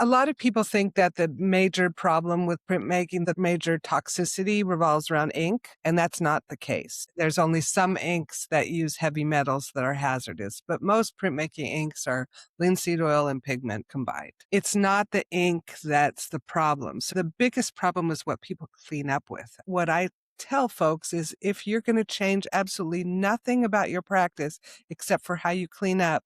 A lot of people think that the major problem with printmaking, the major toxicity revolves around ink, and that's not the case. There's only some inks that use heavy metals that are hazardous, but most printmaking inks are linseed oil and pigment combined. It's not the ink that's the problem. So the biggest problem is what people clean up with. What I tell folks is if you're going to change absolutely nothing about your practice except for how you clean up,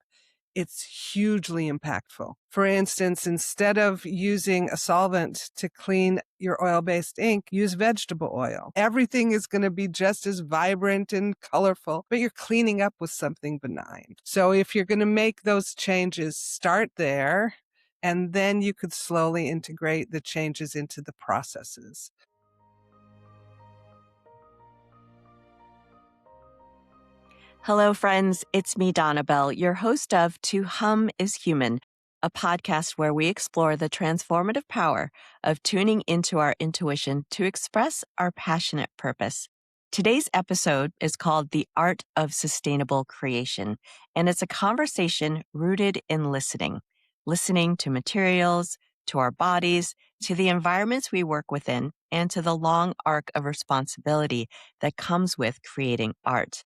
it's hugely impactful. For instance, instead of using a solvent to clean your oil-based ink, use vegetable oil. Everything is going to be just as vibrant and colorful, but you're cleaning up with something benign. So if you're going to make those changes, start there, and then you could slowly integrate the changes into the processes. Hello, friends. It's me, Donna Bell, your host of To Hum is Human, a podcast where we explore the transformative power of tuning into our intuition to express our passionate purpose. Today's episode is called The Art of Sustainable Creation, and it's a conversation rooted in listening to materials, to our bodies, to the environments we work within, and to the long arc of responsibility that comes with creating art.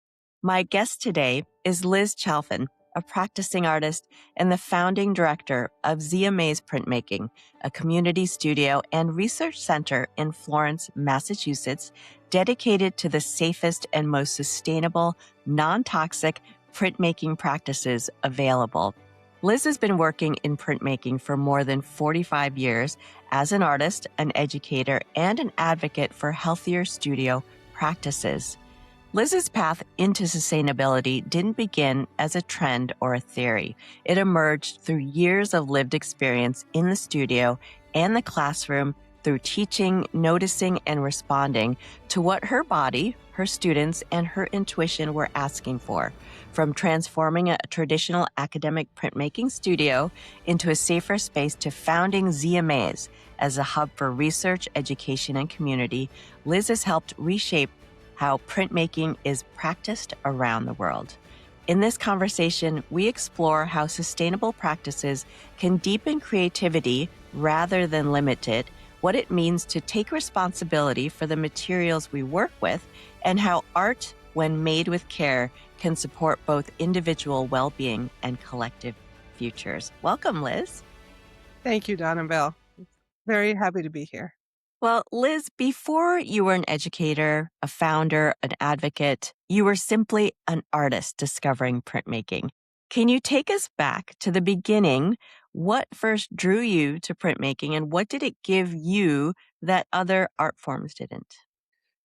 My guest today is Liz Chalfin, a practicing artist and the founding director of Zea Mays Printmaking, a community studio and research center in Florence, Massachusetts, dedicated to the safest and most sustainable, non-toxic printmaking practices available. Liz has been working in printmaking for more than 45 years as an artist, an educator, and an advocate for healthier studio practices. Liz's path into sustainability didn't begin as a trend or a theory. It emerged through years of lived experience in the studio and the classroom, through teaching, noticing, and responding to what her body, her students, and her intuition were asking for. From transforming a traditional academic printmaking studio into a safer space to founding Zea Mays as a hub for research, education, and community, Liz has helped reshape how printmaking is practiced around the world. In this conversation, we explore how sustainable practices can deepen creativity rather than limit it, what it means to take responsibility for the materials we work with, and how art, when made with care, can support both individual well-being and collective futures. Welcome, Liz. Thank you, Donna Bell. Very happy to be here. Well, Liz, before you were an educator, a founder, an advocate, you were simply an artist discovering printmaking. Can you take us back to the beginning? What first drew you to printmaking, and what did it give you that other art forms didn't?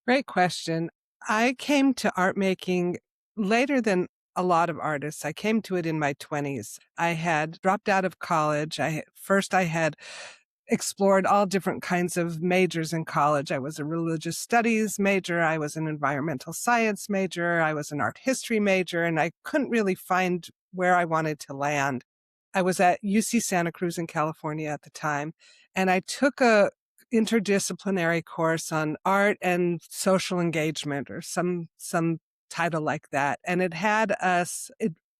Great question. I came to art making later than a lot of artists. I came to it in my 20s. I had dropped out of college. I had explored all different kinds of majors in college. I was a religious studies major. I was an environmental science major. I was an art history major, and I couldn't really find where I wanted to land. I was at UC Santa Cruz in California at the time, and I took a interdisciplinary course on art and social engagement, or some title like that. And it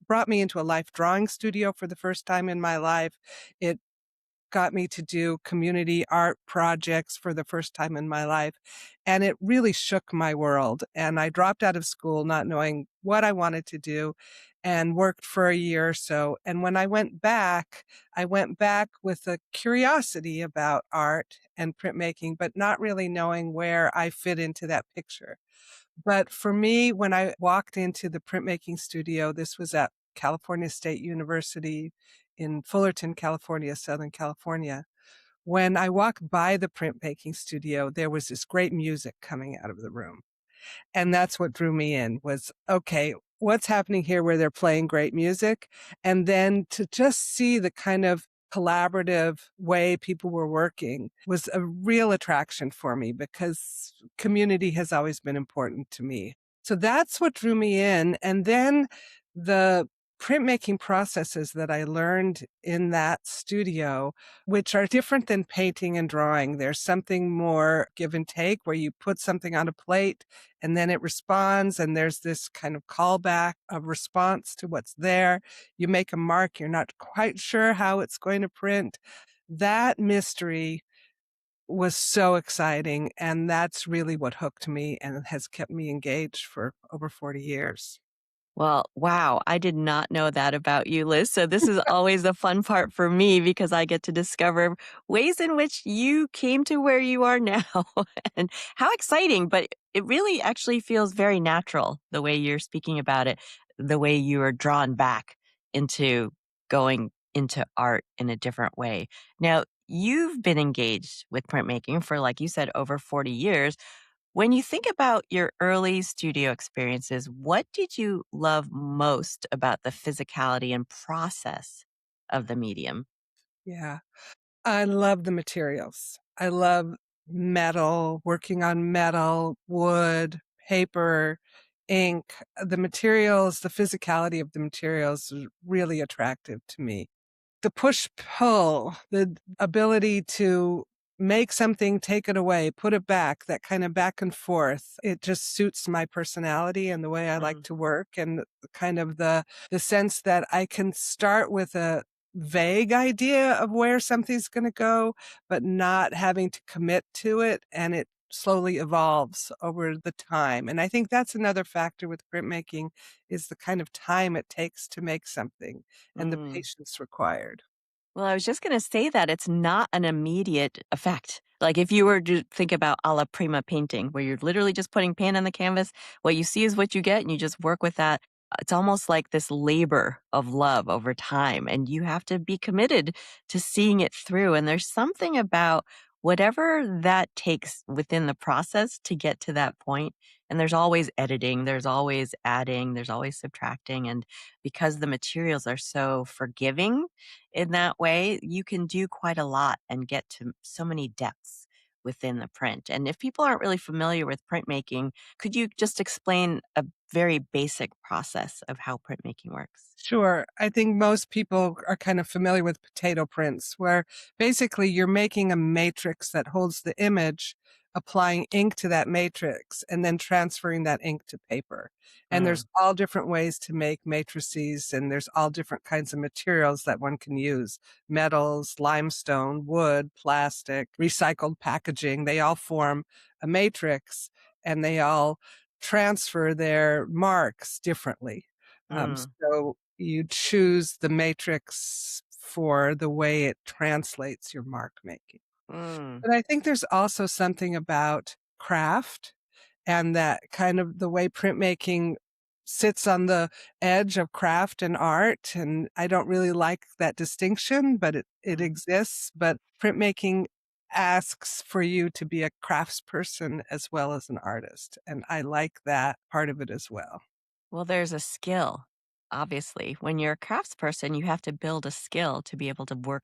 brought me into a life drawing studio for the first time in my life. It got me to do community art projects for the first time in my life. And it really shook my world. And I dropped out of school not knowing what I wanted to do and worked for a year or so. And when I went back with a curiosity about art and printmaking, but not really knowing where I fit into that picture. But for me, when I walked into the printmaking studio, this was at California State University in Fullerton, California, Southern California. When I walked by the printmaking studio, there was this great music coming out of the room. And that's what drew me in was, okay, what's happening here where they're playing great music? And then to just see the kind of collaborative way people were working was a real attraction for me because community has always been important to me. So that's what drew me in. And then the printmaking processes that I learned in that studio, which are different than painting and drawing. There's something more give and take where you put something on a plate and then it responds, and there's this kind of callback of response to what's there. You make a mark, you're not quite sure how it's going to print. That mystery was so exciting, and that's really what hooked me and has kept me engaged for over 40 years. Well, wow, I did not know that about you, Liz. So this is always the fun part for me because I get to discover ways in which you came to where you are now. And how exciting, but it really actually feels very natural the way you're speaking about it, the way you are drawn back into going into art in a different way. Now, you've been engaged with printmaking for, like you said, over 40 years. When you think about your early studio experiences, what did you love most about the physicality and process of the medium? Yeah. I love the materials. I love metal, working on metal, wood, paper, ink. The materials, the physicality of the materials is really attractive to me. The push-pull, the ability to make something, take it away, put it back, that kind of back and forth, it just suits my personality and the way I like Mm, to work, and kind of the sense that I can start with a vague idea of where something's gonna go, but not having to commit to it, and it slowly evolves over the time, and I think that's another factor with printmaking is the kind of time it takes to make something and the mm. patience required. Well, I was just going to say that it's not an immediate effect. Like if you were to think about a la prima painting, where you're literally just putting paint on the canvas, what you see is what you get, and you just work with that. It's almost like this labor of love over time, and you have to be committed to seeing it through. And there's something about whatever that takes within the process to get to that point. And there's always editing, there's always adding, there's always subtracting. And because the materials are so forgiving, in that way, you can do quite a lot and get to so many depths within the print. And if people aren't really familiar with printmaking, could you just explain a very basic process of how printmaking works? Sure. I think most people are kind of familiar with potato prints, where basically you're making a matrix that holds the image, applying ink to that matrix, and then transferring that ink to paper. And there's Mm, all different ways to make matrices, and there's all different kinds of materials that one can use. Metals, limestone, wood, plastic, recycled packaging, they all form a matrix, and they all transfer their marks differently. mm, So you choose the matrix for the way it translates your mark making. mm, But I think there's also something about craft and that kind of the way printmaking sits on the edge of craft and art. And I don't really like that distinction, but it mm. exists. But printmaking asks for you to be a craftsperson as well as an artist. And I like that part of it as well. Well, there's a skill, obviously. When you're a craftsperson, you have to build a skill to be able to work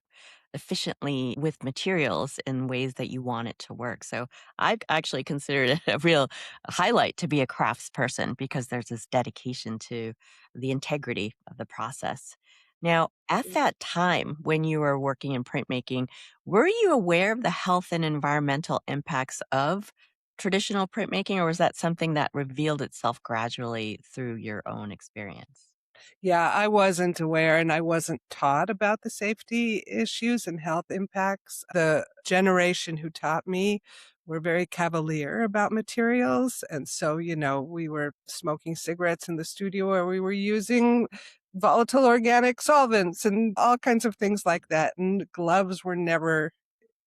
efficiently with materials in ways that you want it to work. So I actually consider it a real highlight to be a craftsperson because there's this dedication to the integrity of the process. Now, at that time when you were working in printmaking, were you aware of the health and environmental impacts of traditional printmaking, or was that something that revealed itself gradually through your own experience? Yeah, I wasn't aware and I wasn't taught about the safety issues and health impacts. The generation who taught me were very cavalier about materials. And so, we were smoking cigarettes in the studio or we were using volatile organic solvents and all kinds of things like that. And gloves were never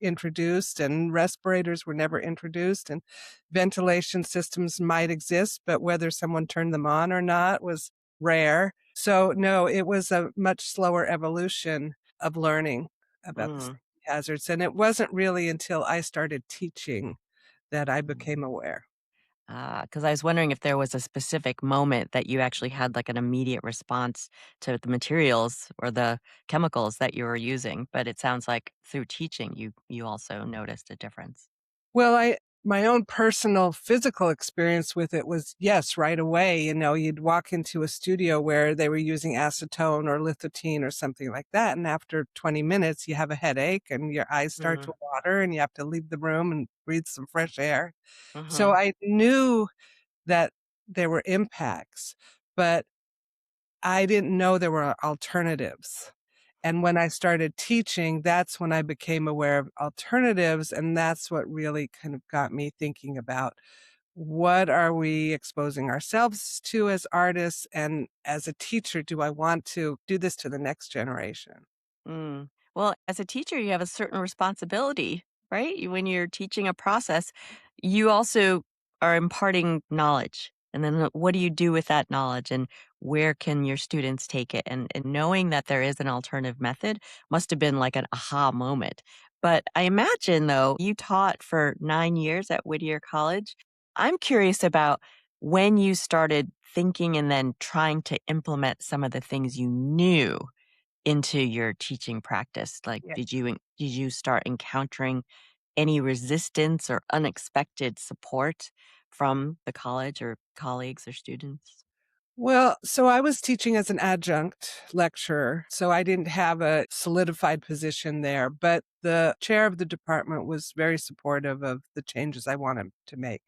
introduced and respirators were never introduced and ventilation systems might exist, but whether someone turned them on or not was rare. So no, it was a much slower evolution of learning about the Mm, safety hazards. And it wasn't really until I started teaching that I mm. became aware. Because I was wondering if there was a specific moment that you actually had like an immediate response to the materials or the chemicals that you were using. But it sounds like through teaching, you also noticed a difference. Well, my own personal physical experience with it was, yes, right away, you'd walk into a studio where they were using acetone or lithotine or something like that, and after 20 minutes, you have a headache and your eyes start Mm, to water and you have to leave the room and breathe some fresh air. So hmm I knew that there were impacts, but I didn't know there were alternatives. And when I started teaching, that's when I became aware of alternatives. And that's what really kind of got me thinking about what are we exposing ourselves to as artists? And as a teacher, do I want to do this to the next generation? Mm. Well, as a teacher, you have a certain responsibility, right? When you're teaching a process, you also are imparting knowledge. And then what do you do with that knowledge and where can your students take it? And knowing that there is an alternative method must have been like an aha moment. But I imagine, though, you taught for 9 years at Whittier College. I'm curious about when you started thinking and then trying to implement some of the things you knew into your teaching practice? Like, did you start encountering any resistance or unexpected support from the college or colleagues or students? Well, so I was teaching as an adjunct lecturer, so I didn't have a solidified position there, but the chair of the department was very supportive of the changes I wanted to make.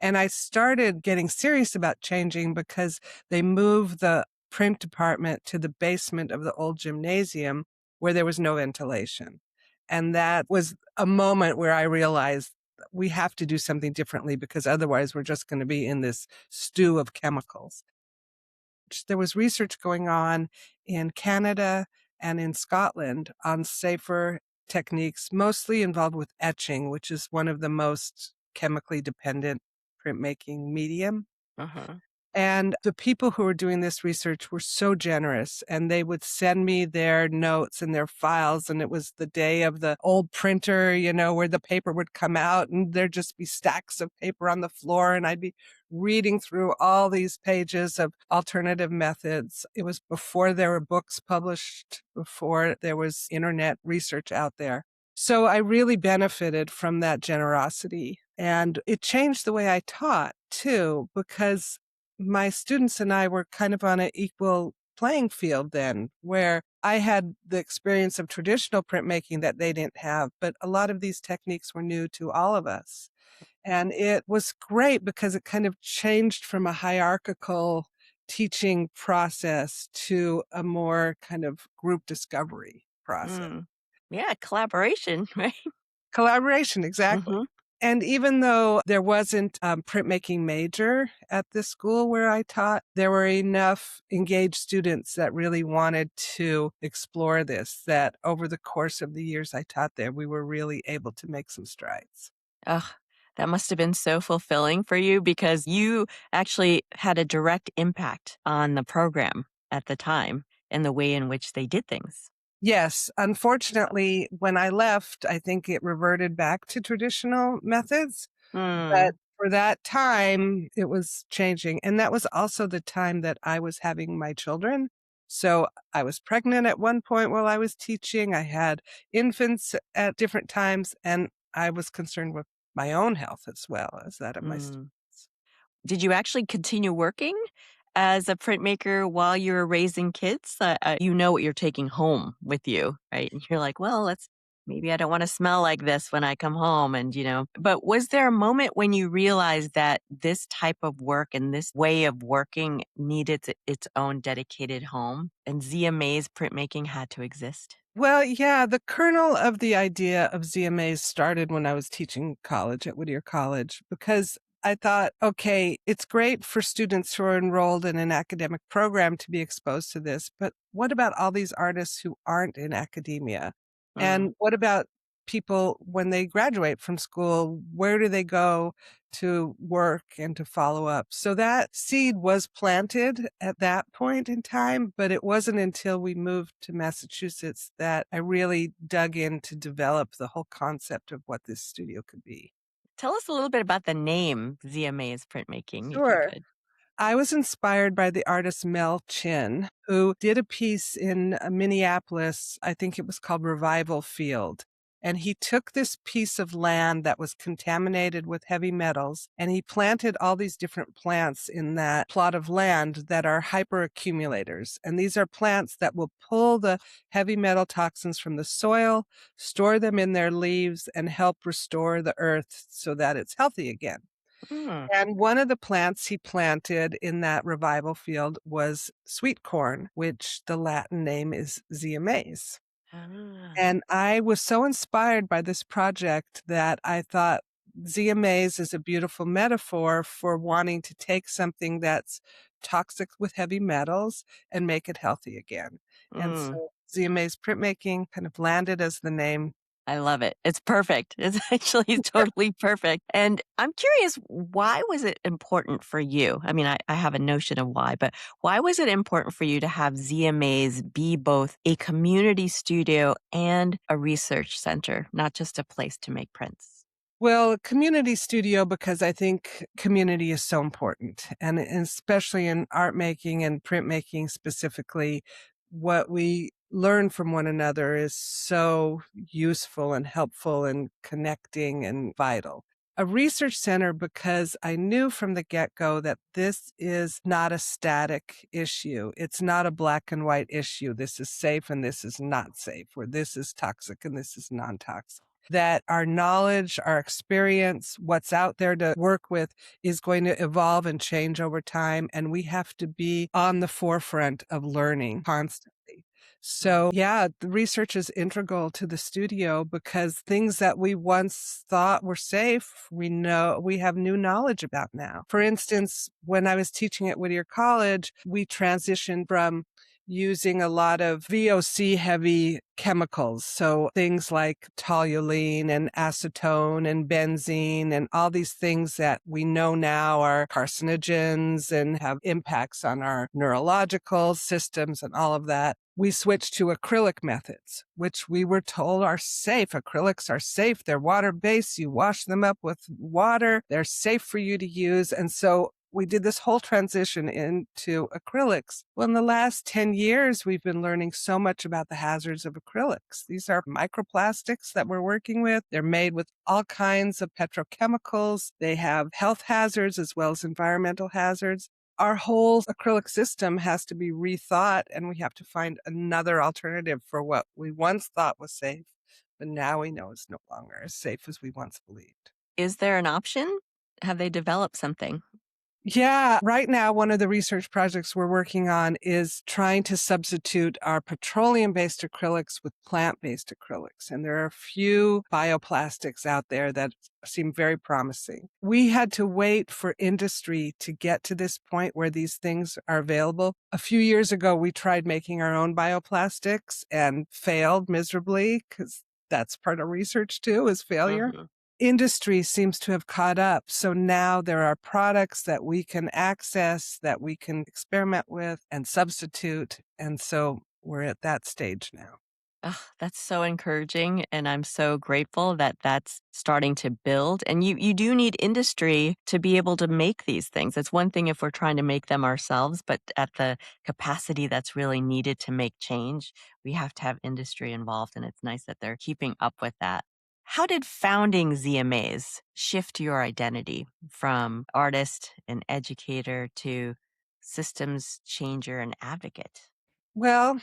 And I started getting serious about changing because they moved the print department to the basement of the old gymnasium where there was no ventilation. And that was a moment where I realized we have to do something differently because otherwise we're just going to be in this stew of chemicals. There was research going on in Canada and in Scotland on safer techniques, mostly involved with etching, which is one of the most chemically dependent printmaking medium. Uh-huh. And the people who were doing this research were so generous, and they would send me their notes and their files. And it was the day of the old printer, where the paper would come out and there'd just be stacks of paper on the floor. And I'd be reading through all these pages of alternative methods. It was before there were books published, before there was internet research out there. So I really benefited from that generosity. And it changed the way I taught too, because my students and I were kind of on an equal playing field then, where I had the experience of traditional printmaking that they didn't have, but a lot of these techniques were new to all of us. And it was great because it kind of changed from a hierarchical teaching process to a more kind of group discovery process. Mm. Yeah, collaboration, right? Collaboration, exactly. Hmm. And even though there wasn't a printmaking major at the school where I taught, there were enough engaged students that really wanted to explore this, that over the course of the years I taught there, we were really able to make some strides. Ugh, that must have been so fulfilling for you because you actually had a direct impact on the program at the time and the way in which they did things. Yes, unfortunately, when I left, I think it reverted back to traditional methods. But Hmm. for that time, it was changing, and that was also the time that I was having my children. So I was pregnant at one point while I was teaching. I had infants at different times, and I was concerned with my own health as well as that of my Mm. students. Did you actually continue working as a printmaker while you were raising kids? You know what you're taking home with you, right? And you're like, well, maybe I don't want to smell like this when I come home. But was there a moment when you realized that this type of work and this way of working needed its own dedicated home and Zea Mays printmaking had to exist? Well, yeah, the kernel of the idea of Zea Mays started when I was teaching college at Whittier College because I thought, okay, it's great for students who are enrolled in an academic program to be exposed to this, but what about all these artists who aren't in academia? Mm. And what about people when they graduate from school? Where do they go to work and to follow up? So that seed was planted at that point in time, but it wasn't until we moved to Massachusetts that I really dug in to develop the whole concept of what this studio could be. Tell us a little bit about the name Zea Mays printmaking, if you Sure. could. I was inspired by the artist Mel Chin, who did a piece in Minneapolis. I think it was called Revival Field. And he took this piece of land that was contaminated with heavy metals and he planted all these different plants in that plot of land that are hyperaccumulators. And these are plants that will pull the heavy metal toxins from the soil, store them in their leaves, and help restore the earth so that it's healthy again. Mm. And one of the plants he planted in that revival field was sweet corn, which the Latin name is Zea Mays. Ah. And I was so inspired by this project that I thought Zea Mays is a beautiful metaphor for wanting to take something that's toxic with heavy metals and make it healthy again. And Mm. so Zea Mays Printmaking kind of landed as the name. I love it. It's perfect. It's actually totally perfect. And I'm curious, why was it important for you? I mean, I have a notion of why, but why was it important for you to have Zea Mays be both a community studio and a research center, not just a place to make prints? Well, community studio, because I think community is so important. And especially in art making and printmaking specifically, what we learn from one another is so useful and helpful and connecting and vital. A research center, because I knew from the get go that this is not a static issue. It's not a black and white issue. This is safe and this is not safe, or this is toxic and this is non toxic, that our knowledge, our experience, what's out there to work with is going to evolve and change over time. And we have to be on the forefront of learning constantly. So, yeah, the research is integral to the studio because things that we once thought were safe, we know we have new knowledge about now. For instance, when I was teaching at Whittier College, we transitioned from using a lot of VOC heavy chemicals. So things like toluene and acetone and benzene and all these things that we know now are carcinogens and have impacts on our neurological systems and all of that. We switched to acrylic methods, which we were told are safe. Acrylics are safe. They're water-based. You wash them up with water. They're safe for you to use. And so we did this whole transition into acrylics. Well, in the last 10 years, we've been learning so much about the hazards of acrylics. These are microplastics that we're working with. They're made with all kinds of petrochemicals. They have health hazards as well as environmental hazards. Our whole acrylic system has to be rethought, and we have to find another alternative for what we once thought was safe, but now we know is no longer as safe as we once believed. Is there an option? Have they developed something? Yeah, right now, one of the research projects we're working on is trying to substitute our petroleum-based acrylics with plant-based acrylics. And there are a few bioplastics out there that seem very promising. We had to wait for industry to get to this point where these things are available. A few years ago, we tried making our own bioplastics and failed miserably because that's part of research too, is failure. Mhm. Industry seems to have caught up. So now there are products that we can access, that we can experiment with and substitute. And so we're at that stage now. Ugh, that's so encouraging, and I'm so grateful that that's starting to build. And you do need industry to be able to make these things. It's one thing if we're trying to make them ourselves, but at the capacity that's really needed to make change, we have to have industry involved, and it's nice that they're keeping up with that. How did founding Zea Mays shift your identity from artist and educator to systems changer and advocate? Well,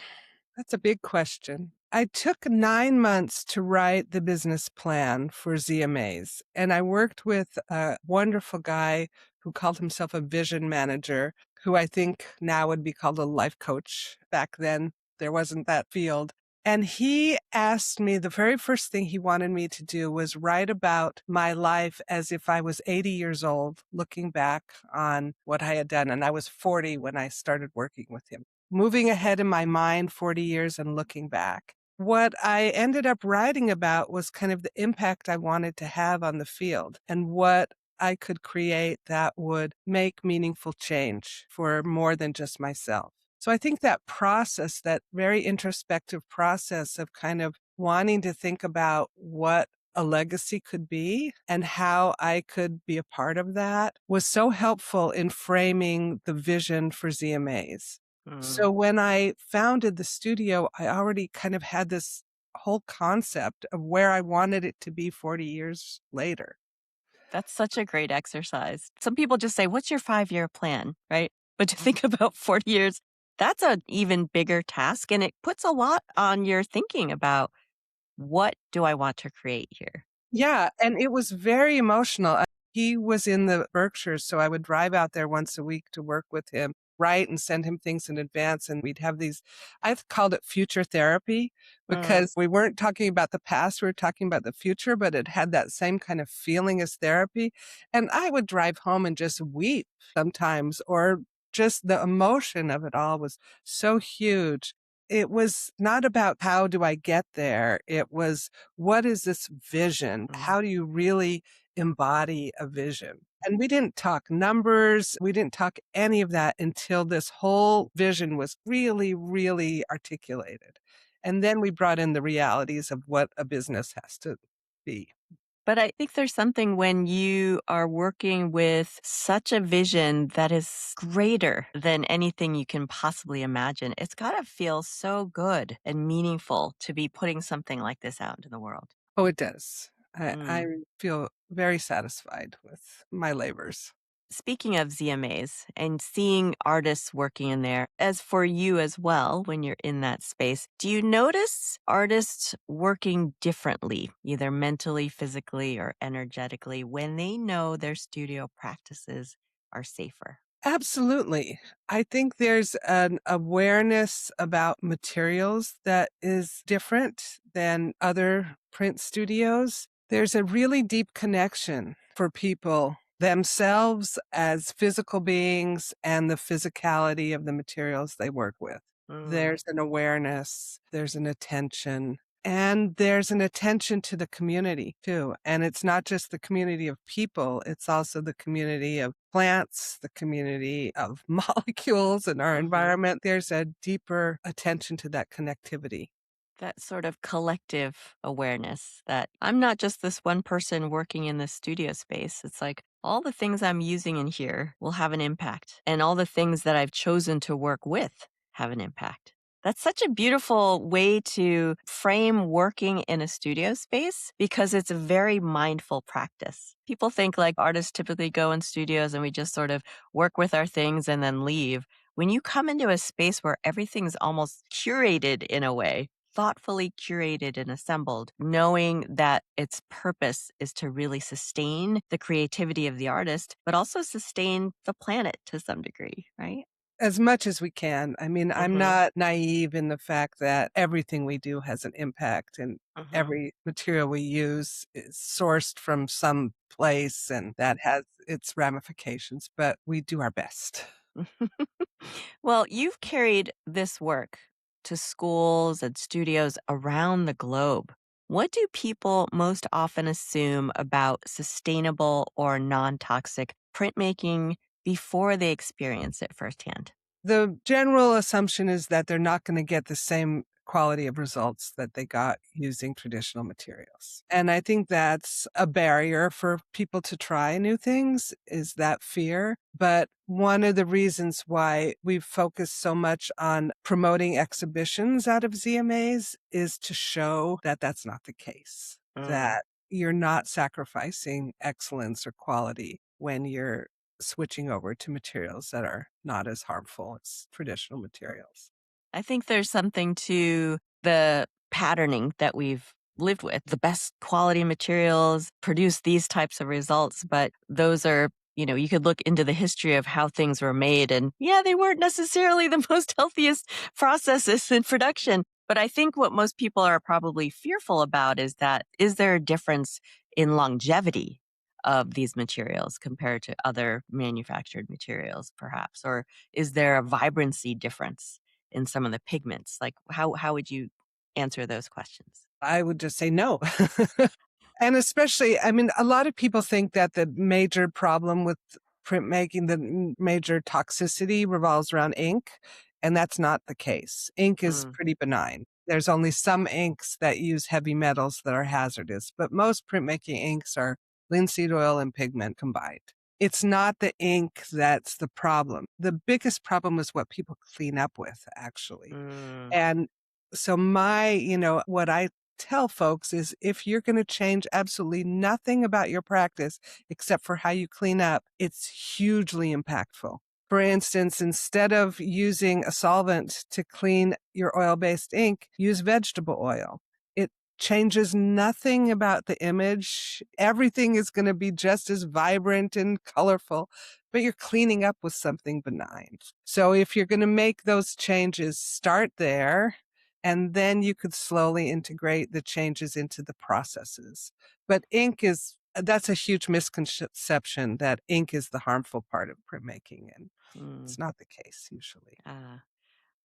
that's a big question. I took 9 months to write the business plan for Zea Mays, and I worked with a wonderful guy who called himself a vision manager, who I think now would be called a life coach. Back then, there wasn't that field. And he asked me, the very first thing he wanted me to do was write about my life as if I was 80 years old, looking back on what I had done. And I was 40 when I started working with him, moving ahead in my mind 40 years and looking back. What I ended up writing about was kind of the impact I wanted to have on the field and what I could create that would make meaningful change for more than just myself. So I think that process, that very introspective process of kind of wanting to think about what a legacy could be and how I could be a part of that was so helpful in framing the vision for Zea Mays. Mm. So when I founded the studio, I already kind of had this whole concept of where I wanted it to be 40 years later. That's such a great exercise. Some people just say, "What's your 5-year plan?" Right? But to think about 40 years, that's an even bigger task. And it puts a lot on your thinking about what do I want to create here? Yeah, and it was very emotional. He was in the Berkshires, so I would drive out there once a week to work with him, write and send him things in advance. And we'd have these, I've called it future therapy Mm. because we weren't talking about the past, we were talking about the future, but it had that same kind of feeling as therapy. And I would drive home and just weep sometimes, or just the emotion of it all was so huge. It was not about how do I get there? It was, what is this vision? Mm. How do you really embody a vision? And we didn't talk numbers. We didn't talk any of that until this whole vision was really, really articulated. And then we brought in the realities of what a business has to be. But I think there's something when you are working with such a vision that is greater than anything you can possibly imagine. It's got to feel so good and meaningful to be putting something like this out into the world. Oh, it does. I Mm. feel very satisfied with my labors. Speaking of Zea Mays and seeing artists working in there, as for you as well, when you're in that space, do you notice artists working differently, either mentally, physically, or energetically, when they know their studio practices are safer? Absolutely. I think there's an awareness about materials that is different than other print studios. There's a really deep connection for people themselves as physical beings and the physicality of the materials they work with. Mm. There's an awareness, there's an attention, and there's an attention to the community too. And it's not just the community of people, it's also the community of plants, the community of molecules in our Hmm. environment. There's a deeper attention to that connectivity. That sort of collective awareness that I'm not just this one person working in this studio space. It's like all the things I'm using in here will have an impact, and all the things that I've chosen to work with have an impact. That's such a beautiful way to frame working in a studio space because it's a very mindful practice. People think like artists typically go in studios and we just sort of work with our things and then leave. When you come into a space where everything's almost curated in a way, thoughtfully curated and assembled, knowing that its purpose is to really sustain the creativity of the artist, but also sustain the planet to some degree, right? As much as we can. I mean, I'm Hmm. not naive in the fact that everything we do has an impact and Hmm. every material we use is sourced from some place and that has its ramifications, but we do our best. Well, you've carried this work to schools and studios around the globe. What do people most often assume about sustainable or non toxic printmaking before they experience it firsthand? The general assumption is that they're not going to get the same quality of results that they got using traditional materials. And I think that's a barrier for people to try new things, is that fear. But one of the reasons why we've focused so much on promoting exhibitions out of ZMAs is to show that that's not the case, Mm. that you're not sacrificing excellence or quality when you're switching over to materials that are not as harmful as traditional materials. I think there's something to the patterning that we've lived with. The best quality materials produce these types of results, but those are, you could look into the history of how things were made, and yeah, they weren't necessarily the most healthiest processes in production. But I think what most people are probably fearful about is that is there a difference in longevity of these materials compared to other manufactured materials, perhaps? Or is there a vibrancy difference in some of the pigments? Like how would you answer those questions? I would just say no. And especially, I mean, a lot of people think that the major problem with printmaking, the major toxicity revolves around ink, and that's not the case. Ink is Mm. pretty benign. There's only some inks that use heavy metals that are hazardous, but most printmaking inks are linseed oil and pigment combined. It's not the ink that's the problem. The biggest problem is what people clean up with, actually. Mm. And so what I tell folks is if you're going to change absolutely nothing about your practice except for how you clean up, it's hugely impactful. For instance, instead of using a solvent to clean your oil-based ink, use vegetable oil. It changes nothing about the image. Everything is going to be just as vibrant and colorful, but you're cleaning up with something benign. So if you're going to make those changes, start there, and then you could slowly integrate the changes into the processes. But that's a huge misconception that ink is the harmful part of printmaking, and Mm, it's not the case usually. ah.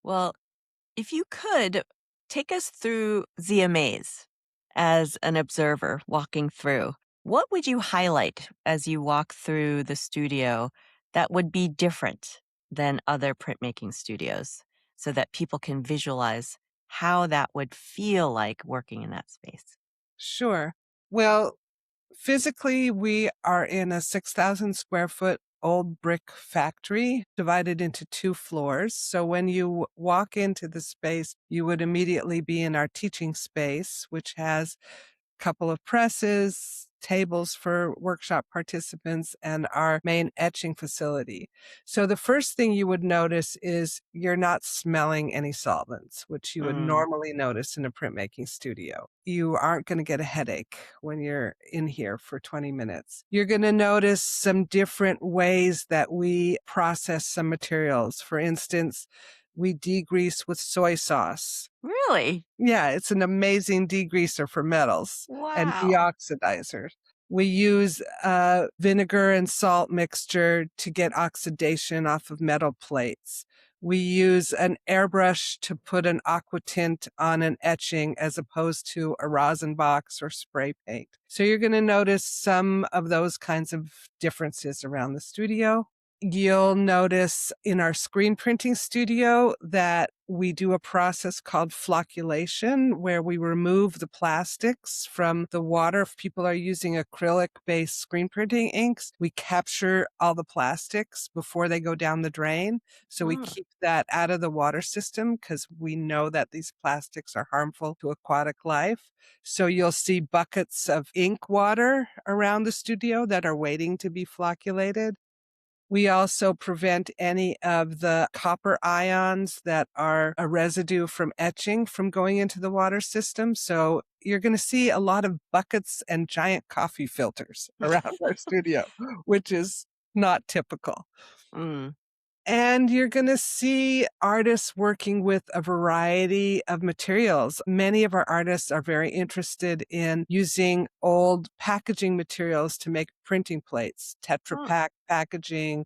Well, if you could take us through Zea Mays as an observer walking through, what would you highlight as you walk through the studio that would be different than other printmaking studios so that people can visualize how that would feel like working in that space? Sure. Well, physically, we are in a 6,000 square foot old brick factory divided into two floors. So when you walk into the space, you would immediately be in our teaching space, which has couple of presses, tables for workshop participants, and our main etching facility. So the first thing you would notice is you're not smelling any solvents, which you would Mm, normally notice in a printmaking studio. You aren't going to get a headache when you're in here for 20 minutes. You're going to notice some different ways that we process some materials. For instance, we degrease with soy sauce. really? Yeah, it's an amazing degreaser for metals and Wow. deoxidizers. We use vinegar and salt mixture to get oxidation off of metal plates. We use an airbrush to put an aqua tint on an etching as opposed to a rosin box or spray paint. So you're going to notice some of those kinds of differences around the studio. You'll notice in our screen printing studio that we do a process called flocculation, where we remove the plastics from the water. If people are using acrylic-based screen printing inks, we capture all the plastics before they go down the drain. So we Mm, keep that out of the water system because we know that these plastics are harmful to aquatic life. So you'll see buckets of ink water around the studio that are waiting to be flocculated. We also prevent any of the copper ions that are a residue from etching from going into the water system. So you're going to see a lot of buckets and giant coffee filters around our studio, which is not typical. mm, And you're going to see artists working with a variety of materials. Many of our artists are very interested in using old packaging materials to make printing plates, Tetra mm. Pak packaging,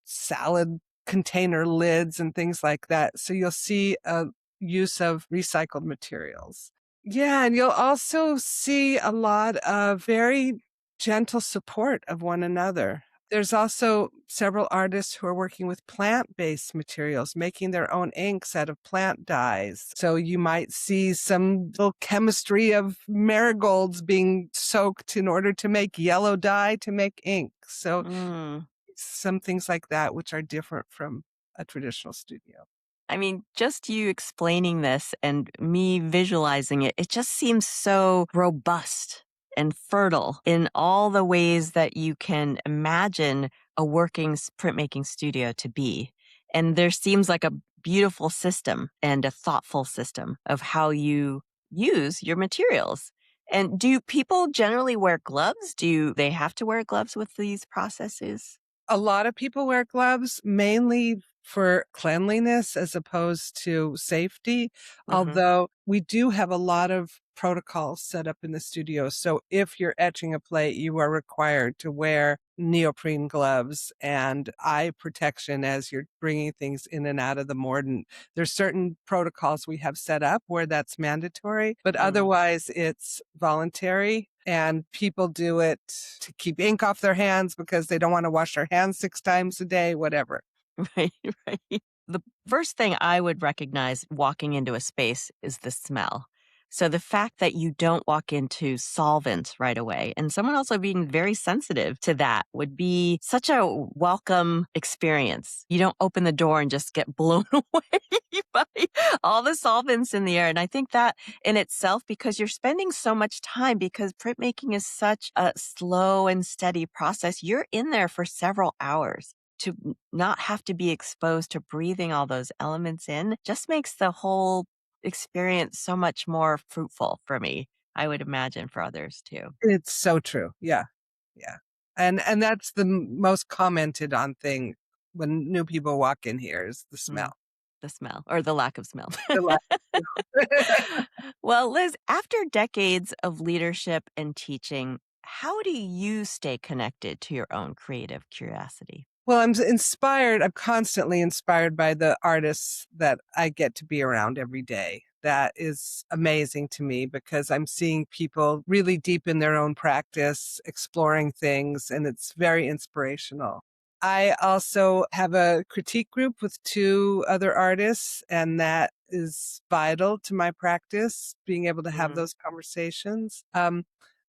salad container lids and things like that. So you'll see a use of recycled materials. Yeah, and you'll also see a lot of very gentle support of one another. There's also several artists who are working with plant-based materials, making their own inks out of plant dyes. So you might see some little chemistry of marigolds being soaked in order to make yellow dye to make ink. So Mm. some things like that, which are different from a traditional studio. I mean, just you explaining this and me visualizing it, it just seems so robust and fertile in all the ways that you can imagine a working printmaking studio to be. And there seems like a beautiful system and a thoughtful system of how you use your materials. And do people generally wear gloves? Do they have to wear gloves with these processes? A lot of people wear gloves, mainly for cleanliness as opposed to safety, Hmm. although we do have a lot of protocols set up in the studio. So if you're etching a plate, you are required to wear neoprene gloves and eye protection as you're bringing things in and out of the mordant. There's certain protocols we have set up where that's mandatory, but Mm. otherwise it's voluntary. And people do it to keep ink off their hands because they don't want to wash their hands 6 times a day, whatever. Right, right. The first thing I would recognize walking into a space is the smell. So the fact that you don't walk into solvent right away and someone also being very sensitive to that would be such a welcome experience. You don't open the door and just get blown away by all the solvents in the air. And I think that in itself, because you're spending so much time, because printmaking is such a slow and steady process, you're in there for several hours to not have to be exposed to breathing all those elements in just makes the whole experience so much more fruitful for me. I would imagine for others too. It's so true. Yeah. Yeah. And that's the most commented on thing when new people walk in here is the Mm, smell. the smell or the lack of smell. The lack of smell. Well, Liz, after decades of leadership and teaching, how do you stay connected to your own creative curiosity? Well, I'm constantly inspired by the artists that I get to be around every day. That is amazing to me because I'm seeing people really deep in their own practice, exploring things, and it's very inspirational. I also have a critique group with two other artists, and that is vital to my practice, being able to have Mm, those conversations.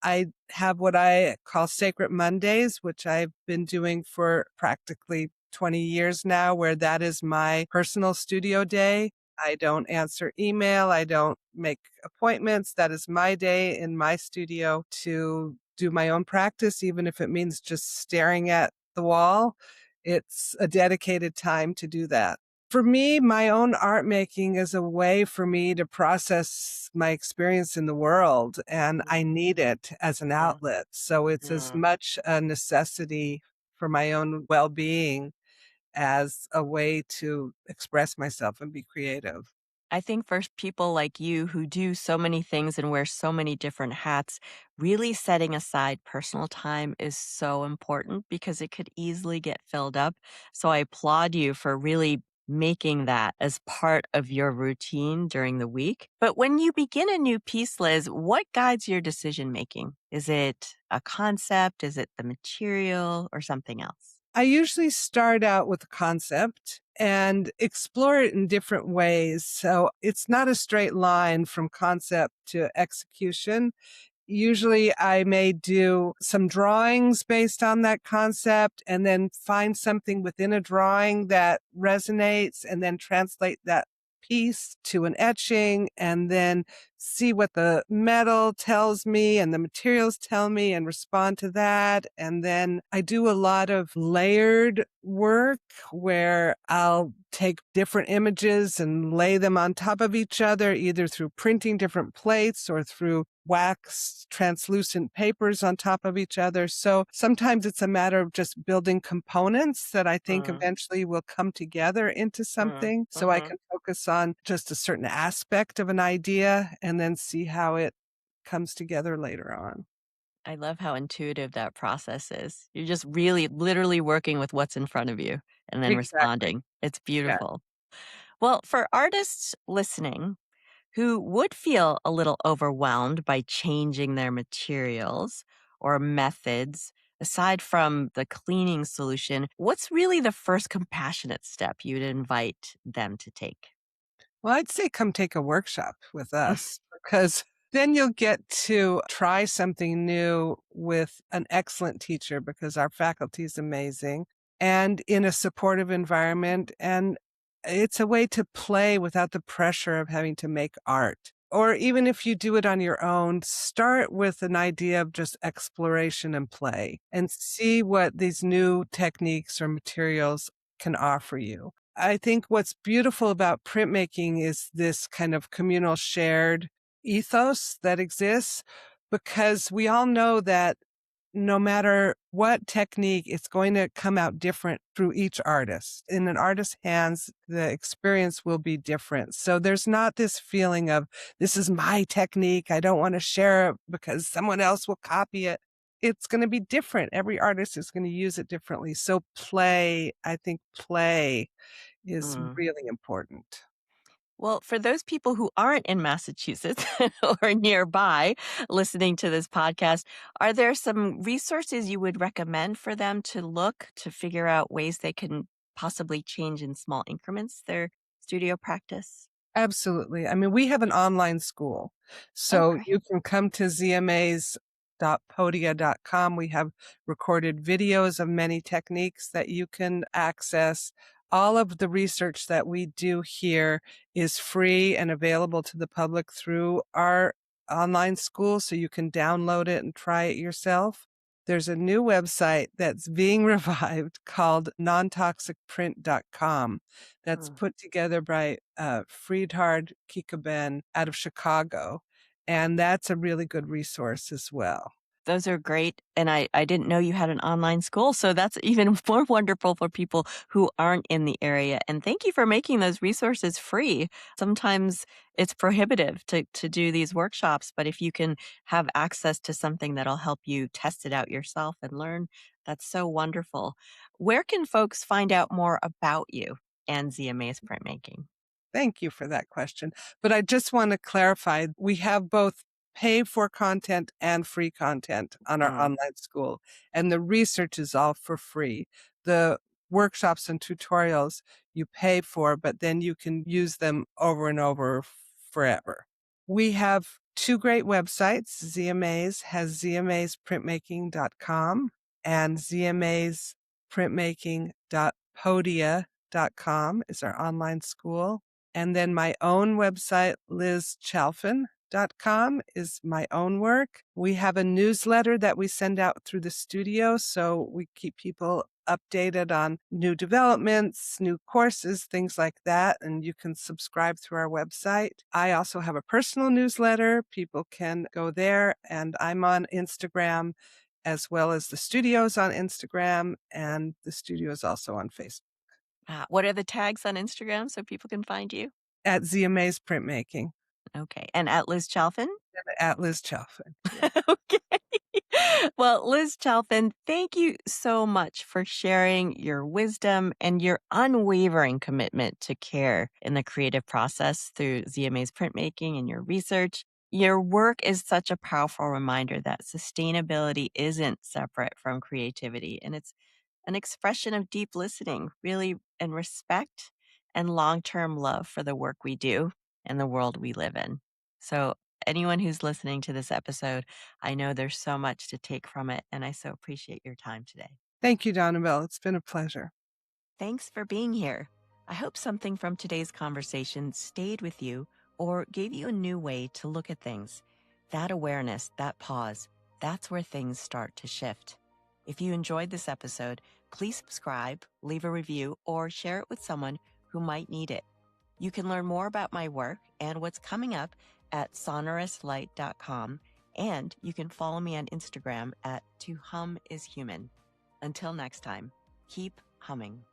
I have what I call Sacred Mondays, which I've been doing for practically 20 years now, where that is my personal studio day. I don't answer email. I don't make appointments. That is my day in my studio to do my own practice, even if it means just staring at the wall. It's a dedicated time to do that. For me, my own art making is a way for me to process my experience in the world, and I need it as an mm, outlet. So it's as mm. much a necessity for my own well being as a way to express myself and be creative. I think for people like you who do so many things and wear so many different hats, really setting aside personal time is so important because it could easily get filled up. So I applaud you for really making that as part of your routine during the week. But when you begin a new piece, Liz, what guides your decision making? Is it a concept? Is it the material or something else? I usually start out with a concept and explore it in different ways. So it's not a straight line from concept to execution. Usually I may do some drawings based on that concept and then find something within a drawing that resonates and then translate that piece to an etching and then see what the metal tells me and the materials tell me and respond to that. And then I do a lot of layered work where I'll take different images and lay them on top of each other, either through printing different plates or through wax translucent papers on top of each other. So sometimes it's a matter of just building components that I think Mm, eventually will come together into mm, something. So I mhm. can focus on just a certain aspect of an idea and then see how it comes together later on. I love how intuitive that process is. You're just really literally working with what's in front of you and then Exactly. responding. It's Yeah. beautiful. Well, for artists listening who would feel a little overwhelmed by changing their materials or methods, aside from the cleaning solution, what's really the first compassionate step you'd invite them to take? Well, I'd say come take a workshop with us because then you'll get to try something new with an excellent teacher because our faculty is amazing and in a supportive environment. And it's a way to play without the pressure of having to make art. Or even if you do it on your own, start with an idea of just exploration and play and see what these new techniques or materials can offer you. I think what's beautiful about printmaking is this kind of communal shared ethos that exists because we all know that no matter what technique, it's going to come out different through each artist. In an artist's hands, the experience will be different. So there's not this feeling of, this is my technique. I don't want to share it because someone else will copy it. It's going to be different. Every artist is going to use it differently. So I think play is Mm. really important. Well, for those people who aren't in Massachusetts or nearby listening to this podcast, are there some resources you would recommend for them to look to figure out ways they can possibly change in small increments their studio practice? Absolutely. I mean, we have an online school. Oh, So great. you can come to zeamays.podia.com. We have recorded videos of many techniques that you can access. All of the research that we do here is free and available to the public through our online school. So you can download it and try it yourself. There's a new website that's being revived called nontoxicprint.com that's Mm, put together by Friedhard Kikaben out of Chicago. And that's a really good resource as well. Those are great, and I didn't know you had an online school, so that's even more wonderful for people who aren't in the area, and thank you for making those resources free. Sometimes it's prohibitive to do these workshops, but if you can have access to something that'll help you test it out yourself and learn, that's so wonderful. Where can folks find out more about you and Zea Mays Printmaking? Thank you for that question. But I just want to clarify, we have both pay for content and free content on our Mm. online school, and the research is all for free. The workshops and tutorials you pay for, but then you can use them over and over forever. We have two great websites. Zea Mays has zeamaysprintmaking.com and zeamaysprintmaking.podia.com is our online school. And then my own website, lizchalfin.com, is my own work. We have a newsletter that we send out through the studio, so we keep people updated on new developments, new courses, things like that, and you can subscribe through our website. I also have a personal newsletter. People can go there, and I'm on Instagram as well as the studio's on Instagram, and the studio is also on Facebook What are the tags on Instagram so people can find you? at Zea Mays Printmaking. Okay, and at Liz Chalfin? At Liz Chalfin. Yeah. Okay. Well, Liz Chalfin, thank you so much for sharing your wisdom and your unwavering commitment to care in the creative process through Zea Mays Printmaking and your research. Your work is such a powerful reminder that sustainability isn't separate from creativity, and it's an expression of deep listening, really, and respect and long term love for the work we do and the world we live in. So, anyone who's listening to this episode, I know there's so much to take from it, and I so appreciate your time today. Thank you, Donabelle. It's been a pleasure. Thanks for being here. I hope something from today's conversation stayed with you or gave you a new way to look at things. That awareness, that pause, that's where things start to shift. If you enjoyed this episode, please subscribe, leave a review, or share it with someone who might need it. You can learn more about my work and what's coming up at sonorouslight.com, and you can follow me on Instagram at @tohumIsHuman. Until next time, keep humming.